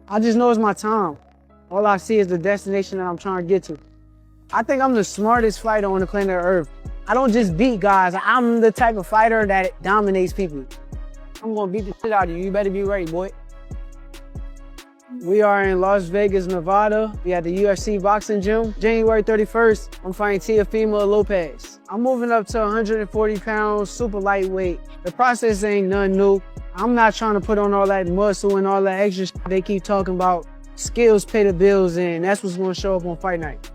I just know it's my time. All I see is the destination that I'm trying to get to. I think I'm the smartest fighter on the planet Earth. I don't just beat guys. I'm the type of fighter that dominates people. I'm gonna beat the shit out of you. You better be ready, boy. We are in Las Vegas, Nevada. We at the UFC boxing gym. January 31st, I'm fighting Teofimo Lopez. I'm moving up to 140 pounds, super lightweight. The process ain't nothing new. I'm not trying to put on all that muscle and all that extra shit they keep talking about. Skills pay the bills, and that's what's gonna show up on fight night.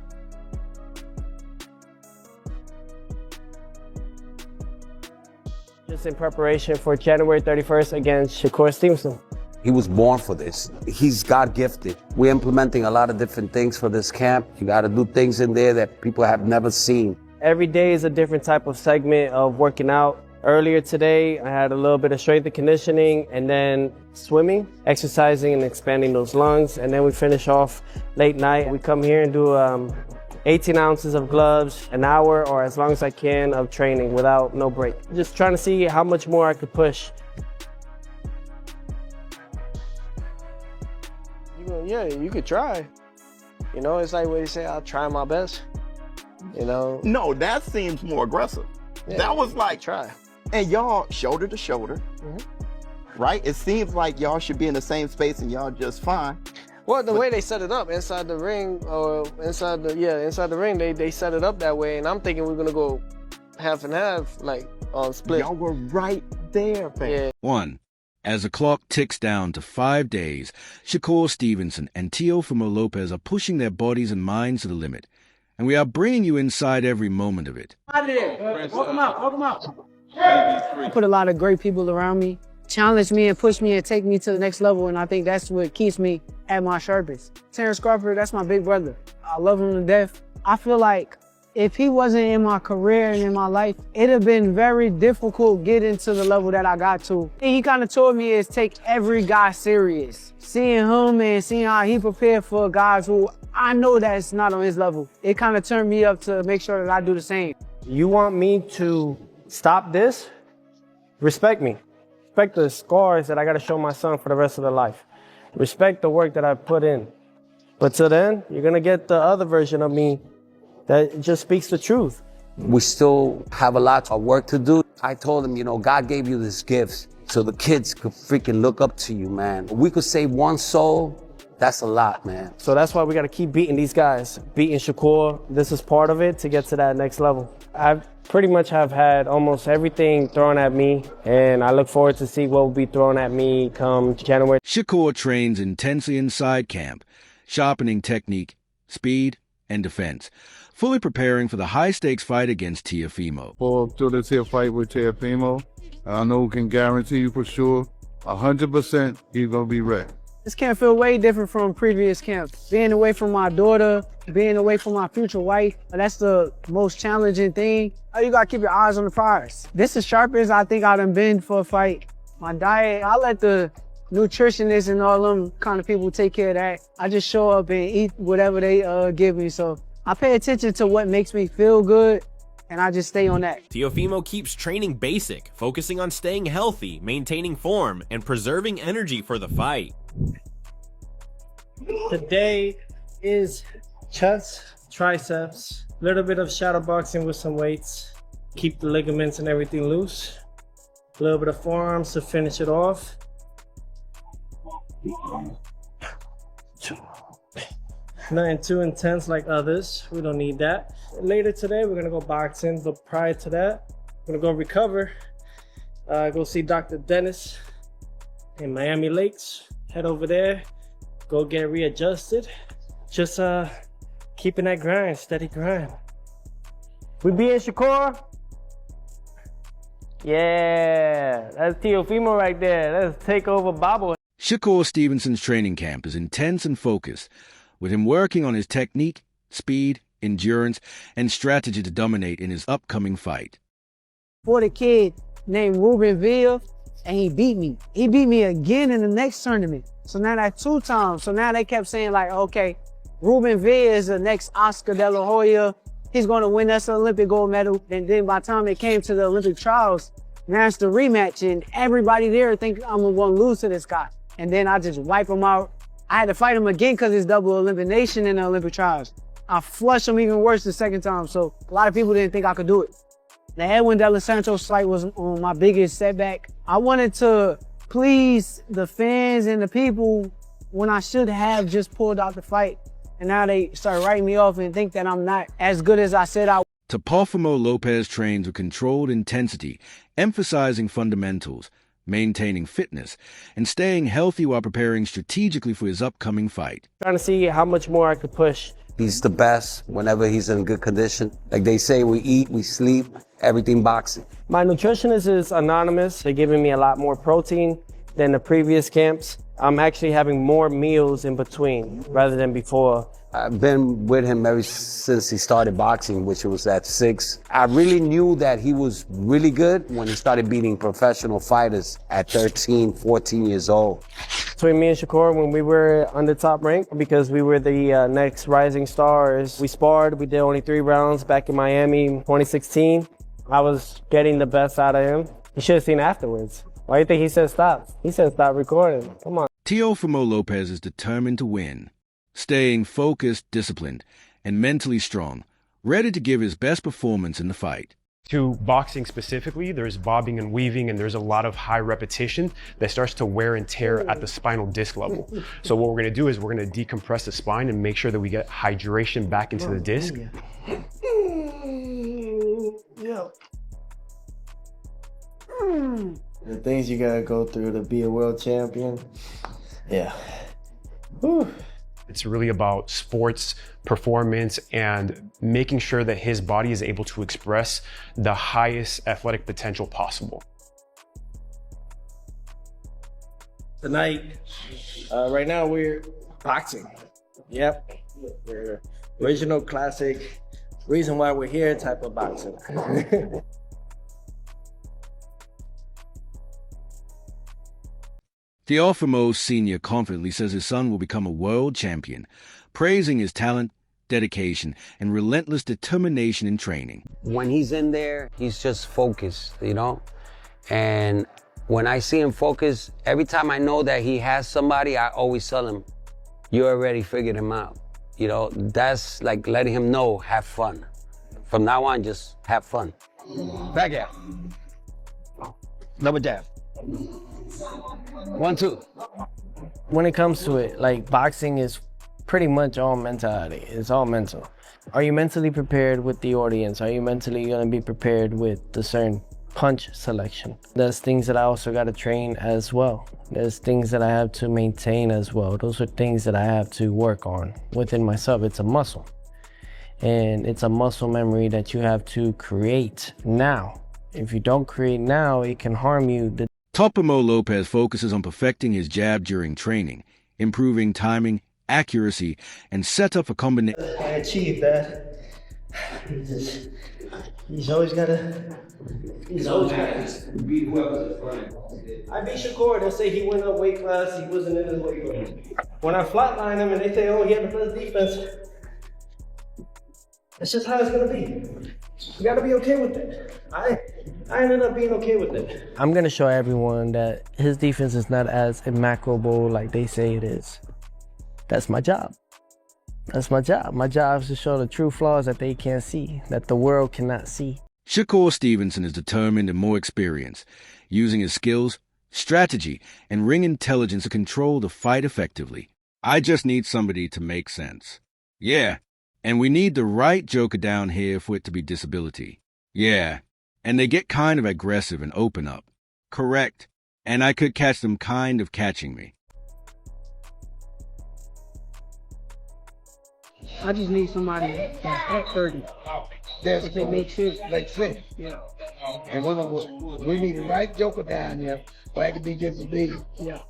Just in preparation for January 31st against Shakur Stevenson. He was born for this. He's God-gifted. We're implementing a lot of different things for this camp. You gotta do things in there that people have never seen. Every day is a different type of segment of working out. Earlier today, I had a little bit of strength and conditioning, and then swimming, exercising and expanding those lungs. And then we finish off late night. We come here and do 18 ounces of gloves, an hour or as long as I can of training without no break. Just trying to see how much more I could push. Yeah, you could try. You know, it's like what they say, I'll try my best. You know? No, that seems more aggressive. Yeah, that was like, try. And y'all shoulder to shoulder, right? It seems like y'all should be in the same space and y'all just fine. Well, the way they set it up inside the ring, or inside the ring, they set it up that way, and I'm thinking we're gonna go half and half, like split. Y'all were right there, fam. Yeah. 1. As the clock ticks down to 5 days, Shakur Stevenson and Teofimo Lopez are pushing their bodies and minds to the limit, and we are bringing you inside every moment of it. Out there. Walk them out, walk them out. I put a lot of great people around me, challenge me and push me and take me to the next level, and I think that's what keeps me at my sharpest. Terrence Crawford, that's my big brother. I love him to death. I feel like if he wasn't in my career and in my life, it'd have been very difficult getting to the level that I got to. And he kind of told me is take every guy serious. Seeing him and seeing how he prepared for guys who I know that's not on his level, it kind of turned me up to make sure that I do the same. You want me to stop this? Respect me. Respect the scars that I gotta show my son for the rest of their life. Respect the work that I put in. But till then, you're gonna get the other version of me that just speaks the truth. We still have a lot of work to do. I told him, you know, God gave you these gifts so the kids could freaking look up to you, man. We could save one soul, that's a lot, man. So that's why we gotta keep beating these guys. Beating Shakur, this is part of it to get to that next level. I pretty much have had almost everything thrown at me, and I look forward to see what will be thrown at me come January. Shakur trains intensely inside camp, sharpening technique, speed, and defense, fully preparing for the high-stakes fight against Teofimo. Pull up to this here fight with Teofimo. I know we can guarantee you for sure, 100% he's gonna be ready. This camp feel way different from previous camps. Being away from my daughter, being away from my future wife, that's the most challenging thing. You gotta keep your eyes on the prize. This is sharpest I think I done been for a fight. My diet, I let the nutritionists and all them kind of people take care of that. I just show up and eat whatever they give me. So I pay attention to what makes me feel good, and I just stay on that. Teofimo keeps training basic, focusing on staying healthy, maintaining form, and preserving energy for the fight. Today is chest, triceps, a little bit of shadow boxing with some weights. Keep the ligaments and everything loose. A little bit of forearms to finish it off. Nothing too intense like others. We don't need that. Later today, we're gonna go boxing, but prior to that, we're gonna go recover. Go see Dr. Dennis in Miami Lakes. Head over there, go get readjusted. Just keeping that grind, steady grind. We being Shakur. Yeah, that's Teofimo right there. That's takeover bobble. Shakur Stevenson's training camp is intense and focused, with him working on his technique, speed, endurance, and strategy to dominate in his upcoming fight. For the kid named Ruben Villa, and he beat me. He beat me again in the next tournament. So now that's 2 times. So now they kept saying like, okay, Ruben Villa is the next Oscar De La Hoya. He's gonna win us an Olympic gold medal. And then by the time it came to the Olympic trials, now it's the rematch and everybody there think I'm gonna lose to this guy. And then I just wipe him out. I had to fight him again because it's double elimination in the Olympic trials. I flushed him even worse the second time, so a lot of people didn't think I could do it. The Edwin De Los Santos fight was my biggest setback. I wanted to please the fans and the people when I should have just pulled out the fight. And now they start writing me off and think that I'm not as good as I said I was. Teofimo Lopez trains with controlled intensity, emphasizing fundamentals, maintaining fitness, and staying healthy while preparing strategically for his upcoming fight. Trying to see how much more I could push. He's the best whenever he's in good condition. Like they say, we eat, we sleep, everything boxing. My nutritionist is anonymous. They're giving me a lot more protein than the previous camps. I'm actually having more meals in between rather than before. I've been with him ever since he started boxing, which was at 6. I really knew that he was really good when he started beating professional fighters at 13, 14 years old. Between me and Shakur, when we were on the top rank, because we were the next rising stars, we sparred. We did only 3 rounds back in Miami 2016. I was getting the best out of him. You should have seen afterwards. Why do you think he said stop? He said stop recording. Come on. Teofimo Lopez is determined to win, staying focused, disciplined, and mentally strong, ready to give his best performance in the fight. To boxing specifically, there's bobbing and weaving, and there's a lot of high repetition that starts to wear and tear at the spinal disc level. So what we're gonna do is we're gonna decompress the spine and make sure that we get hydration back into the disc. Yeah. The things you gotta go through to be a world champion. Yeah. Whew. It's really about sports performance and making sure that his body is able to express the highest athletic potential possible. Tonight, right now we're boxing. Yep. We're original classic, reason why we're here type of boxing. Teofimo Sr. confidently says his son will become a world champion, praising his talent, dedication, and relentless determination in training. When he's in there, he's just focused, you know? And when I see him focused, every time I know that he has somebody, I always tell him, you already figured him out. You know, that's like letting him know, have fun. From now on, just have fun. Back out. Double jab. 1, 2. When it comes to it, like boxing is pretty much all mentality. It's all mental. Are you mentally prepared with the audience? Are you mentally gonna be prepared with the certain punch selection? There's things that I also gotta train as well. There's things that I have to maintain as well. Those are things that I have to work on within myself. It's a muscle. And it's a muscle memory that you have to create now. If you don't create now, it can harm you. Teofimo Lopez focuses on perfecting his jab during training, improving timing, accuracy, and set up a combination. I achieved that. He's always gotta beat whoever's in front. I beat Shakur. They'll say he went up weight class, he wasn't in his weight class. When I flatline him and they say, oh, he had the best defense, that's just how it's gonna be. You gotta be okay with it. I ended up being okay with it. I'm gonna show everyone that his defense is not as immaculable like they say it is. That's my job. That's my job. My job is to show the true flaws that they can't see, that the world cannot see. Shakur Stevenson is determined and more experienced, using his skills, strategy, and ring intelligence to control the fight effectively. I just need somebody to make sense. Yeah. And we need the right joker down here for it to be disability. Yeah. And they get kind of aggressive and open up. Correct. And I could catch them kind of catching me. I just need somebody that's at 30. That's If it makes sense. like sense. Yeah. And we need the right joker down here for it to be just as big. Yeah.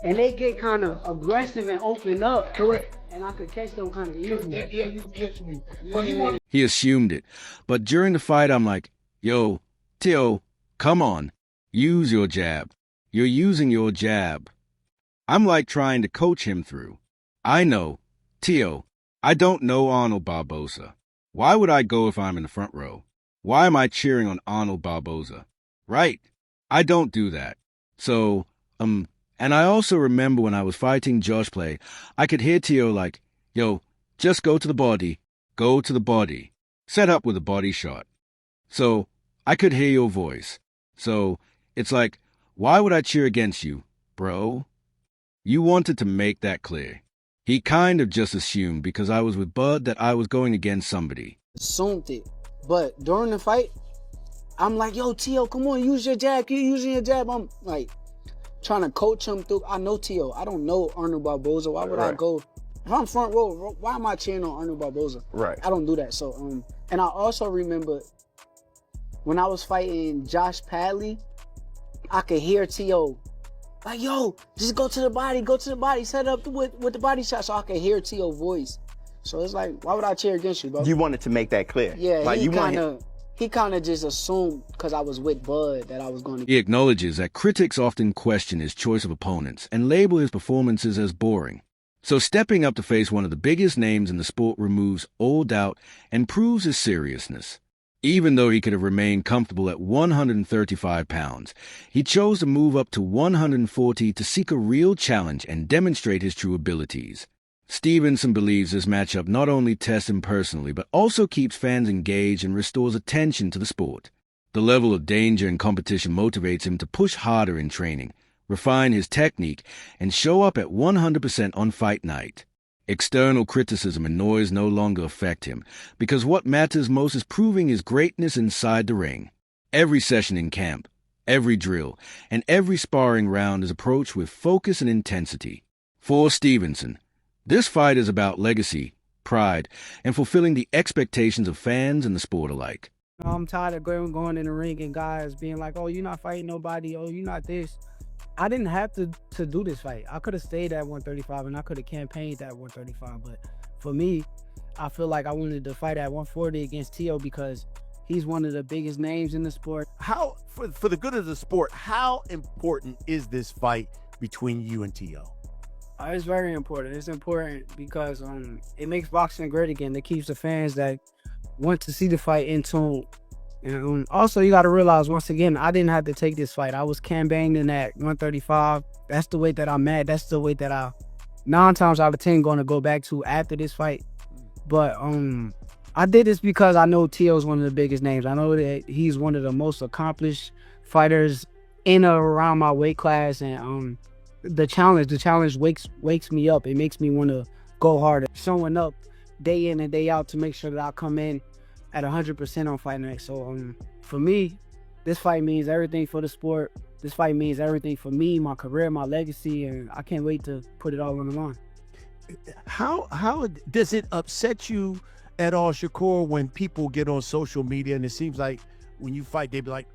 And they get kind of aggressive and open up. Correct. and I could catch them kind of easily. Yeah, you can catch me. But you want He assumed it. But during the fight, I'm like, yo, Teo, come on. Use your jab. You're using your jab. I'm like trying to coach him through. I know. Teo, I don't know Arnold Barboza. Why would I go if I'm in the front row? Why am I cheering on Arnold Barboza? Right. I don't do that. So, and I also remember when I was fighting Josh Play, I could hear Teo like, yo, just go to the body. Go to the body. Set up with a body shot. So, I could hear your voice. So, it's like, why would I cheer against you, bro? You wanted to make that clear. He kind of just assumed because I was with Bud that I was going against somebody. Assumed it. But during the fight, I'm like, yo, Teo, come on, use your jab. Keep using your jab. I'm like trying to coach him through. I know Teo. I don't know Arnold Barboza. Why would I go? If I'm front row, why am I cheering on Arnold Barboza? Right. I don't do that. So, and I also remember when I was fighting Josh Padley, I could hear Teo like, yo, just go to the body, set up with the body shot, so I could hear Teo's voice. So it's like, why would I cheer against you, bro? You wanted to make that clear. Yeah, like he kind of just assumed because I was with Bud that I was going to. He acknowledges that critics often question his choice of opponents and label his performances as boring. So stepping up to face one of the biggest names in the sport removes all doubt and proves his seriousness. Even though he could have remained comfortable at 135 pounds, he chose to move up to 140 to seek a real challenge and demonstrate his true abilities. Stevenson believes this matchup not only tests him personally, but also keeps fans engaged and restores attention to the sport. The level of danger and competition motivates him to push harder in training, refine his technique, and show up at 100% on fight night. External criticism and noise no longer affect him, because what matters most is proving his greatness inside the ring. Every session in camp, every drill, and every sparring round is approached with focus and intensity. For Stevenson, this fight is about legacy, pride, and fulfilling the expectations of fans and the sport alike. I'm tired of going in the ring and guys being like, oh, you're not fighting nobody, oh, you're not this. I didn't have to do this fight. I could have stayed at 135 and I could have campaigned at 135. But for me, I feel like I wanted to fight at 140 against Teo because he's one of the biggest names in the sport. How, for the good of the sport, how important is this fight between you and Teo? It's very important. It's important because it makes boxing great again. It keeps the fans that want to see the fight in tune. And also, you got to realize, once again, I didn't have to take this fight. I was campaigning at 135. That's the weight that I'm at. That's the weight that I 9 times out of 10 going to go back to after this fight. But I did this because I know Teo's one of the biggest names. I know that he's one of the most accomplished fighters in or around my weight class. And the challenge wakes me up. It makes me want to go harder. Showing up day in and day out to make sure that I come in at 100% on fight night. So for me, this fight means everything for the sport. This fight means everything for me, my career, my legacy, and I can't wait to put it all on the line. How does it upset you at all, Shakur, when people get on social media and it seems like when you fight, they be like,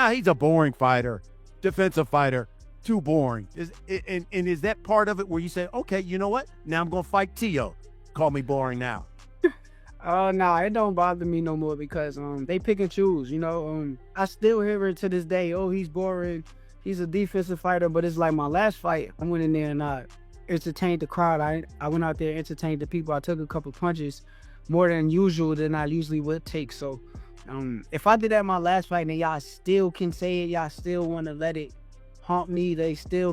he's a boring fighter, defensive fighter, too boring. And is that part of it where you say, okay, you know what? Now I'm going to fight Teo. Call me boring now. No, it don't bother me no more because they pick and choose, you know. I still hear it to this day, oh, he's boring, he's a defensive fighter, but it's like my last fight, I went in there and I entertained the crowd. I went out there, entertained the people. I took a couple punches more than usual than I usually would take. So if I did that my last fight and y'all still can say it, y'all still want to let it haunt me, they still